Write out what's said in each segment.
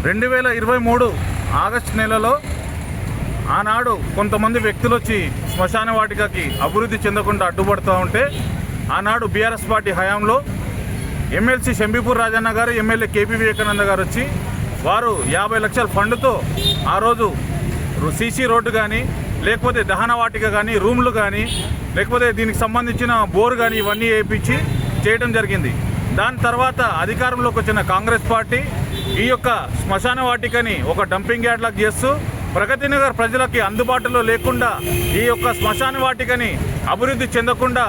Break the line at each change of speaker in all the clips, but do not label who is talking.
2023 August నెలలో ఆనాడు కొంతమంది వ్యక్తులు వచ్చి శ్మశాన వాటికకి అభివృద్ధి చెందకుండా అడ్డుపడుతూ ఉంటే ఆనాడు బీఆర్ఎస్ పార్టీ హయాంలో ఎమ్మెల్సీ షంబీపూర్ రాజన్న గారు, ఎమ్మెల్యే కేపీ వివేకానంద గారు వచ్చి వారు 50 లక్షల ఫండ్తో ఆ రోజు సీసీ రోడ్డు కానీ, లేకపోతే దహన వాటిక కానీ, రూమ్లు కానీ, లేకపోతే దీనికి సంబంధించిన బోరు కానీ ఇవన్నీ వేయించి చేయడం జరిగింది. దాని తర్వాత అధికారంలోకి వచ్చిన కాంగ్రెస్ పార్టీ ఈ యొక్క శ్మశాన వాటికని ఒక డంపింగ్ యార్డ్ లాగా చేస్తూ ప్రగతి నగర్ ప్రజలకి అందుబాటులో లేకుండా ఈ యొక్క శ్మశాన వాటికని అభివృద్ధి చెందకుండా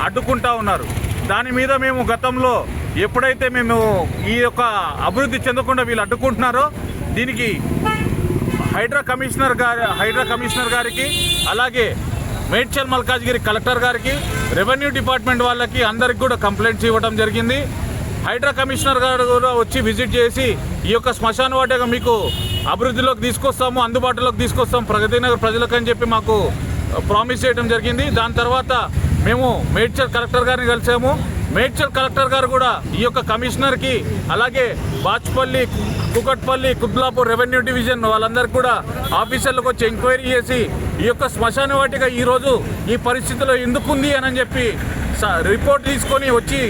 అడ్డుకుంటా ఉన్నారు. దాని మీద మేము గతంలో ఎప్పుడైతే మేము ఈ యొక్క అభివృద్ధి చెందకుండా వీళ్ళు అడ్డుకుంటున్నారో దీనికి హైడ్రా కమిషనర్ గారికి, అలాగే మేడ్చల్ మల్కాజ్గిరి కలెక్టర్ గారికి, రెవెన్యూ డిపార్ట్మెంట్ వాళ్ళకి అందరికి కూడా కంప్లైంట్స్ ఇవ్వడం జరిగింది. హైడ్రా కమిషనర్ గారు కూడా వచ్చి విజిట్ చేసి ఈ యొక్క శ్మశాన వాటిక మీకు అభివృద్ధిలోకి తీసుకొస్తాము, అందుబాటులోకి తీసుకొస్తాము ప్రగతి నగర్ ప్రజలకు అని చెప్పి మాకు ప్రామిస్ చేయడం జరిగింది. దాని తర్వాత మేము మేడ్చల్ కలెక్టర్ గారిని కలిసాము. మేడ్చల్ కలెక్టర్ గారు కూడా ఈ యొక్క కమిషనర్కి, అలాగే బాచ్పల్లి, కుకట్పల్లి, కుద్లాపూర్ రెవెన్యూ డివిజన్ వాళ్ళందరికీ కూడా ఆఫీసర్లకు వచ్చి ఎంక్వైరీ చేసి ఈ యొక్క శ్మశాన వాటిక ఈరోజు ఈ పరిస్థితిలో ఎందుకుంది అని చెప్పి రిపోర్ట్ తీసుకొని వచ్చి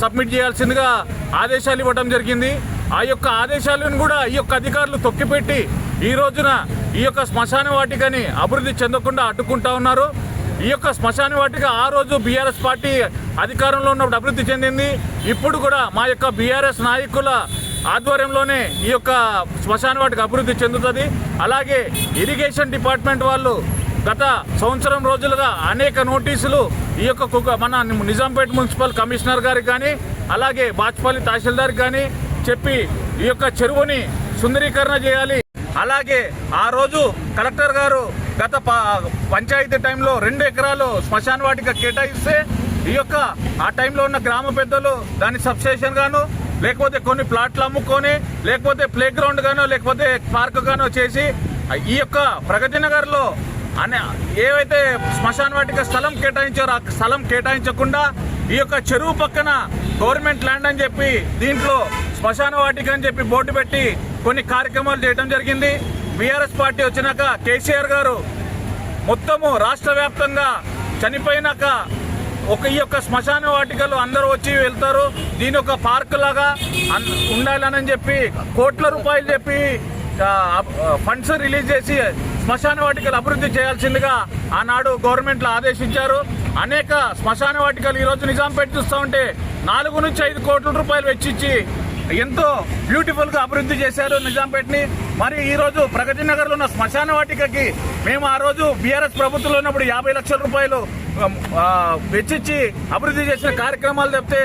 సబ్మిట్ చేయాల్సిందిగా ఆదేశాలు ఇవ్వడం జరిగింది. ఆ యొక్క ఆదేశాలను కూడా ఈ యొక్క అధికారులు తొక్కిపెట్టి ఈ రోజున ఈ యొక్క శ్మశాన వాటికని అభివృద్ధి చెందకుండా అడ్డుకుంటా ఉన్నారు. ఈ యొక్క శ్మశాన వాటిక ఆ రోజు బీఆర్ఎస్ పార్టీ అధికారంలో ఉన్నప్పుడు అభివృద్ధి చెందింది. ఇప్పుడు కూడా మా యొక్క బీఆర్ఎస్ నాయకుల ఆధ్వర్యంలోనే ఈ యొక్క శ్మశాన వాటిక అభివృద్ధి చెందుతుంది. అలాగే ఇరిగేషన్ డిపార్ట్మెంట్ వాళ్ళు గత సంవత్సరం రోజులుగా అనేక నోటీసులు ఈ యొక్క మన నిజాంపేట మున్సిపల్ కమిషనర్ గారికి కానీ, అలాగే బాచ్పల్లి తహసీల్దార్కి కానీ చెప్పి ఈ యొక్క చెరువుని సుందరీకరణ చేయాలి. అలాగే ఆ రోజు కలెక్టర్ గారు గత పంచాయతీ టైంలో 2 ఎకరాలు శ్మశాన వాటిక కేటాయిస్తే ఈ యొక్క ఆ టైంలో ఉన్న గ్రామ పెద్దలు దాన్ని సబ్స్టేషన్ గాను, లేకపోతే కొన్ని ప్లాట్లు అమ్ముకొని, లేకపోతే ప్లే గ్రౌండ్ గానో, లేకపోతే పార్క్ గానో చేసి ఈ యొక్క ప్రగతి నగర్లో ఏవైతే శ్మశాన వాటిక స్థలం కేటాయించారో ఆ స్థలం కేటాయించకుండా ఈ యొక్క చెరువు పక్కన గవర్నమెంట్ ల్యాండ్ అని చెప్పి దీంట్లో శ్మశాన వాటిక అని చెప్పి బోర్డు పెట్టి కొన్ని కార్యక్రమాలు చేయడం జరిగింది. బీఆర్ఎస్ పార్టీ వచ్చినాక కేసీఆర్ గారు మొత్తము రాష్ట్ర వ్యాప్తంగా చనిపోయినాక ఈ యొక్క శ్మశాన వాటికలు అందరూ వచ్చి వెళ్తారు, దీని ఒక పార్క్ లాగా ఉండాలని చెప్పి కోట్ల రూపాయలు చెప్పి ఫండ్స్ రిలీజ్ చేసి శ్మశాన వాటికలు అభివృద్ధి చేయాల్సిందిగా ఆనాడు గవర్నమెంట్లో ఆదేశించారు. అనేక శ్మశాన వాటికలు ఈరోజు నిజాంపేట చూస్తూ ఉంటే 4 నుంచి 5 కోట్ల రూపాయలు వెచ్చించి ఎంతో బ్యూటిఫుల్గా అభివృద్ధి చేశారు నిజాంపేటని. మరి ఈరోజు ప్రగతి నగర్లో ఉన్న శ్మశాన వాటికకి మేము ఆ రోజు బీఆర్ఎస్ ప్రభుత్వంలో ఉన్నప్పుడు 50 లక్షల రూపాయలు వెచ్చించి అభివృద్ధి చేసిన కార్యక్రమాలు తప్పితే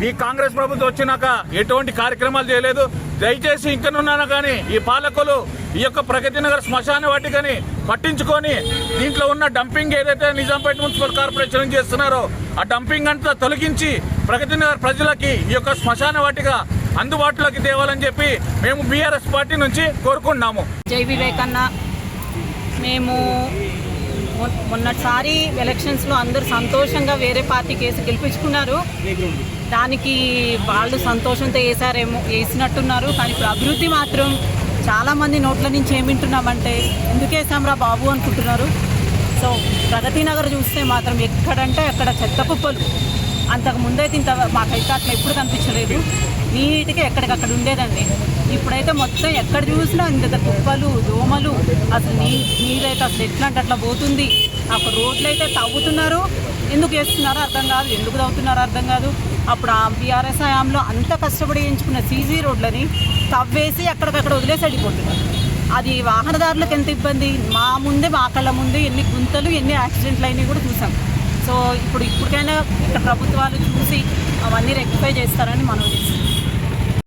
ఈ కాంగ్రెస్ ప్రభుత్వం వచ్చినాక ఎటువంటి కార్యక్రమాలు చేయలేదు. దయచేసి ఇంకనున్నాను కానీ ఈ పాలకులు ఈ యొక్క ప్రగతి నగర్ శ్మశాన వాటికని పట్టించుకొని దీంట్లో ఉన్న డంపింగ్ ఏదైతే నిజాంపేట మున్సిపల్ కార్పొరేషన్ చేస్తున్నారో ఆ డంపింగ్ అంతా తొలగించి ప్రగతి నగర్ ప్రజలకి ఈ యొక్క శ్మశాన వాటిక అందుబాటులోకి తేవాలని చెప్పి మేము బీఆర్ఎస్ పార్టీ నుంచి కోరుకుంటున్నాము.
జై వివేకన్న, మేము మొన్నటిసారి ఎలక్షన్స్లో అందరూ సంతోషంగా వేరే పార్టీ కేసు గెలిపించుకున్నారు. దానికి వాళ్ళు సంతోషంతో వేసినట్టున్నారు. కానీ ఇప్పుడు అభివృద్ధి మాత్రం చాలామంది నోట్ల నుంచి ఏం వింటున్నామంటే ఎందుకు వేసాంరా బాబు అనుకుంటున్నారు. సో ప్రగతి నగర్ చూస్తే మాత్రం ఎక్కడంటే అక్కడ చెత్త కుప్పలు. అంతకు ముందైతే మాకైతే అట్లా ఎప్పుడు కనిపించలేదు. నీట్గా ఎక్కడికక్కడ ఉండేదండి. ఇప్పుడైతే మొత్తం ఎక్కడ చూసినా ఇంత కుప్పలు, దోమలు, అసలు నీళ్ళైతే అసలు ఎట్లా అంటే అట్లా పోతుంది. అక్కడ రోడ్లు అయితే తవ్వుతున్నారు, ఎందుకు వేస్తున్నారో అర్థం కాదు, ఎందుకు తవ్వుతున్నారో అర్థం కాదు. అప్పుడు ఆ బీఆర్ఎస్ హయాంలో అంత కష్టపడి ఎంచుకున్న సీసీ రోడ్లని తవ్వేసి అక్కడికక్కడ వదిలేసి వెళ్ళిపోతున్నారు. అది వాహనదారులకు ఎంత ఇబ్బంది. మా కళ్ళ ముందే ఎన్ని గుంతలు, ఎన్ని యాక్సిడెంట్లు అయినాయి కూడా చూసాం. సో ఇప్పటికైనా ఇక్కడ ప్రభుత్వాలు చూసి అవన్నీ రెక్టిఫై చేస్తారని మనం చేస్తాం.